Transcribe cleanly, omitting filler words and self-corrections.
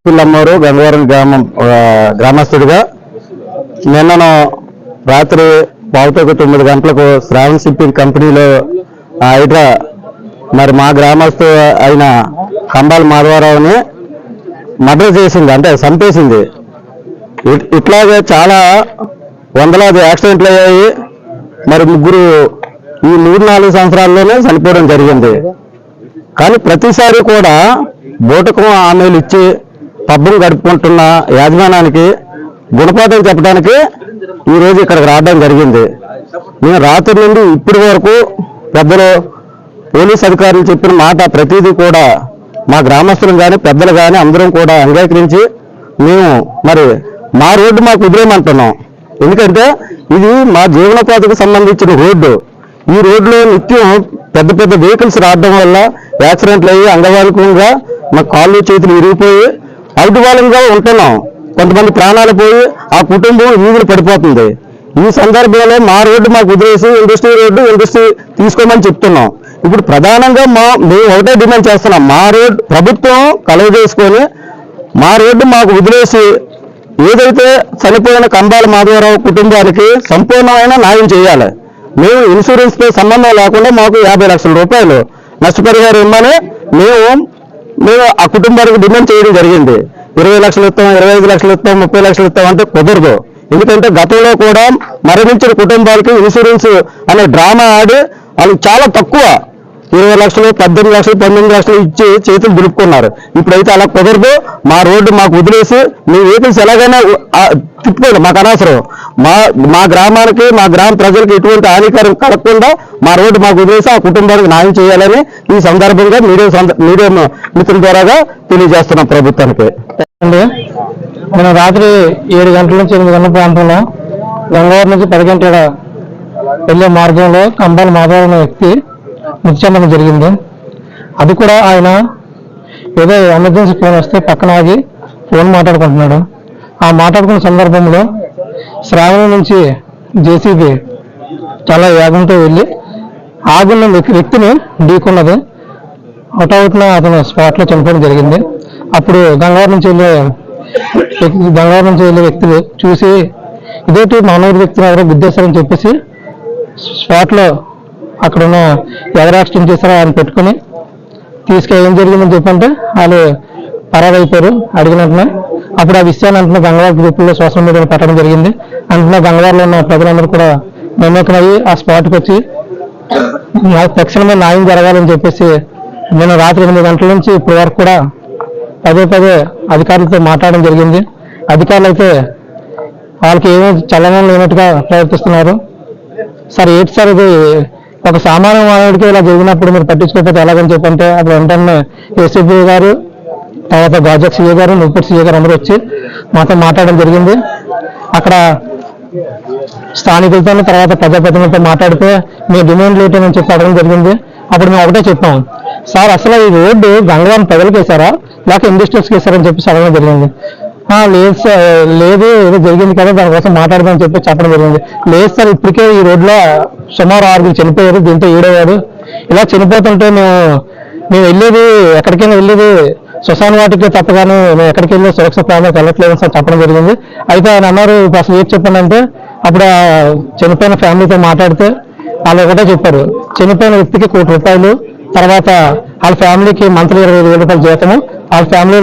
పిల్లమ్మూరు గంగవరం గ్రామస్తుడిగా నిన్న రాత్రి 9:30 గంటలకు శ్రావణ్ షిప్పింగ్ కంపెనీలో హైడ్రా మరి మా గ్రామస్తు అయిన కంబాల మాధవరావుని మర్డర్ చేసింది, అంటే చంపేసింది. ఇట్లాగే చాలా వందలాది యాక్సిడెంట్లు అయ్యాయి. మరి ముగ్గురు ఈ 3-4 సంవత్సరాల్లోనే చనిపోవడం జరిగింది. కానీ ప్రతిసారి కూడా బూటకం హామీలు ఇచ్చి పబ్బం గడుపుకుంటున్న యాజమానానికి గుణపాఠం చెప్పడానికి ఈరోజు ఇక్కడికి రావడం జరిగింది. మేము రాత్రి నుండి ఇప్పటి వరకు పెద్దలు పోలీస్ అధికారులు చెప్పిన మాట ప్రతిదీ కూడా మా గ్రామస్తులు కానీ పెద్దలు కానీ అందరం కూడా అంగీకరించి మేము మరి మా రోడ్డు మాకు వదిలేయమంటున్నాం. ఎందుకంటే ఇది మా జీవనోపాధికి సంబంధించిన రోడ్డు. ఈ రోడ్లో నిత్యం పెద్ద పెద్ద వెహికల్స్ రావడం వల్ల యాక్సిడెంట్లు అయ్యి అంగవాలికంగా మా కాళ్ళు చేతులు విరిగిపోయి అవుటువాలంగా ఉంటున్నాం. కొంతమంది ప్రాణాలు పోయి ఆ కుటుంబం వీధులు పడిపోతుంది. ఈ సందర్భంలో మా రోడ్డు మాకు వదిలేసి ఇండస్ట్రీ తీసుకోమని చెప్తున్నాం. ఇప్పుడు ప్రధానంగా మేము ఒకటే డిమాండ్ చేస్తున్నాం, మా రోడ్డు ప్రభుత్వం కలుగజేసుకొని మా రోడ్డు మాకు వదిలేసి ఏదైతే చనిపోయిన కంబాల మాధవరావు కుటుంబానికి సంపూర్ణమైన న్యాయం చేయాలి. మేము ఇన్సూరెన్స్ తో సంబంధం లేకుండా మాకు 50 లక్షల రూపాయలు నష్టపరిహారం ఇమ్మని మేము ఆ కుటుంబానికి డిమాండ్ చేయడం జరిగింది. 20 లక్షలు ఇస్తాం, 25 లక్షలు ఇస్తాం, 30 లక్షలు ఇస్తాం అంటే కుదరదు. ఎందుకంటే గతంలో కూడా మరణించిన కుటుంబాలకి ఇన్సూరెన్స్ అనే డ్రామా ఆడి వాళ్ళు చాలా తక్కువ 20 లక్షలు, 18 లక్షలు, 19 లక్షలు ఇచ్చి చేతులు దులుపుకున్నారు. ఇప్పుడైతే అలా కుదరదు. మా రోడ్డు మాకు వదిలేసి మీ వెహికల్స్ ఎలాగైనా తిప్పుకోండి, మాకు అనవసరం. మా గ్రామానికి మా గ్రామ ప్రజలకు ఎటువంటి హానికరం కలగకుండా మా రోడ్డు మాకు వదిలేసి ఆ కుటుంబానికి న్యాయం చేయాలని ఈ సందర్భంగా మీడియా మిత్రుల ద్వారాగా తెలియజేస్తున్నాం ప్రభుత్వానికి. మనం రాత్రి 7 గంటల నుంచి 8 గంటల ప్రాంతంలో గంగవరం నుంచి 10 గంటల వెళ్ళే మార్గంలో కంబాల మాధవ అనే వ్యక్తి మృతి చెందడం జరిగింది. అది కూడా ఆయన ఏదో ఎమర్జెన్సీ ఫోన్ వస్తే పక్కన ఆగి ఫోన్ మాట్లాడుకుంటున్నాడు. ఆ మాట్లాడుకున్న సందర్భంలో శ్రావణం నుంచి జేసీబీ చాలా వేగంతో వెళ్ళి ఆగున్న వ్యక్తిని ఢీకున్నది. అవుట్న అతను స్పాట్లో చనిపోవడం జరిగింది. అప్పుడు గంగవరం నుంచి వెళ్ళే వ్యక్తులు చూసి ఇదేంటి మానవుడి వ్యక్తిని ఎవరో గుద్దేశారని చెప్పేసి స్పాట్లో అక్కడున్న ఎవరు యాక్సిడెంట్ చేశారో ఆయన పెట్టుకుని ఏం జరిగిందని చెప్పంటే వాళ్ళు పరారైపోయారు అడిగినట్టునే. అప్పుడు ఆ విషయాన్ని అంటున్న గంగవారి గ్రూపుల్లో సోషల్ మీడియాలో పెట్టడం జరిగింది. అంటున్న గంగవారిలో ఉన్న ప్రజలందరూ కూడా మమేకమయ్యి ఆ స్పాట్కి వచ్చి తక్షణమే న్యాయం జరగాలని చెప్పేసి నేను రాత్రి 8 గంటల నుంచి ఇప్పటి వరకు కూడా పదే అధికారులతో మాట్లాడడం జరిగింది. అధికారులు అయితే వాళ్ళకి ఏమీ చలనం లేనట్టుగా ప్రవర్తిస్తున్నారు. సార్ ఏంటి సార్ ఇది, ఒక సామాన్య మానవుడికి ఇలా జరిగినప్పుడు మీరు పట్టించుకోకపోతే ఎలాగని చెప్పంటే అప్పుడు వెంటనే ఏసీపీ గారు, తర్వాత గాజక్ సీఏ గారు, నువ్వుపూడి సీఏ గారు అందరూ వచ్చి మాతో మాట్లాడడం జరిగింది. అక్కడ స్థానికులతో తర్వాత ప్రజాప్రతినిధులతో మాట్లాడితే మీ డిమాండ్ ఏంటని చెప్పి అడగడం జరిగింది. అప్పుడు మేము ఒకటే చెప్పాం, సార్ అసలు ఈ రోడ్డు గంగవరం ప్రజలకు వేశారా లేక ఇండస్ట్రీస్కి వేశారని చెప్పి అడగడం జరిగింది. లేదు ఏదో జరిగింది కదా దానికోసం మాట్లాడదామని చెప్పి చెప్పడం జరిగింది. లేదు సార్ ఇప్పటికే ఈ రోడ్లో సుమారు 6 చనిపోయారు, దీంతో 7వ వాడు. ఇలా చనిపోతుంటే మేము వెళ్ళేది ఎక్కడికైనా వెళ్ళేది శ్మశాన వాటికి తప్పగానే మేము ఎక్కడికి వెళ్ళి సురక్షిత ప్రాంతానికి వెళ్ళట్లేదని సార్ చెప్పడం జరిగింది. అయితే ఆయన అన్నారు అసలు ఏది చెప్పండి, అప్పుడు చనిపోయిన ఫ్యామిలీతో మాట్లాడితే వాళ్ళు ఒకటే చెప్పారు, చనిపోయిన వ్యక్తికి ₹1 కోటి, తర్వాత వాళ్ళ ఫ్యామిలీకి మంత్లీ 25,000 జీతము, వాళ్ళ ఫ్యామిలీ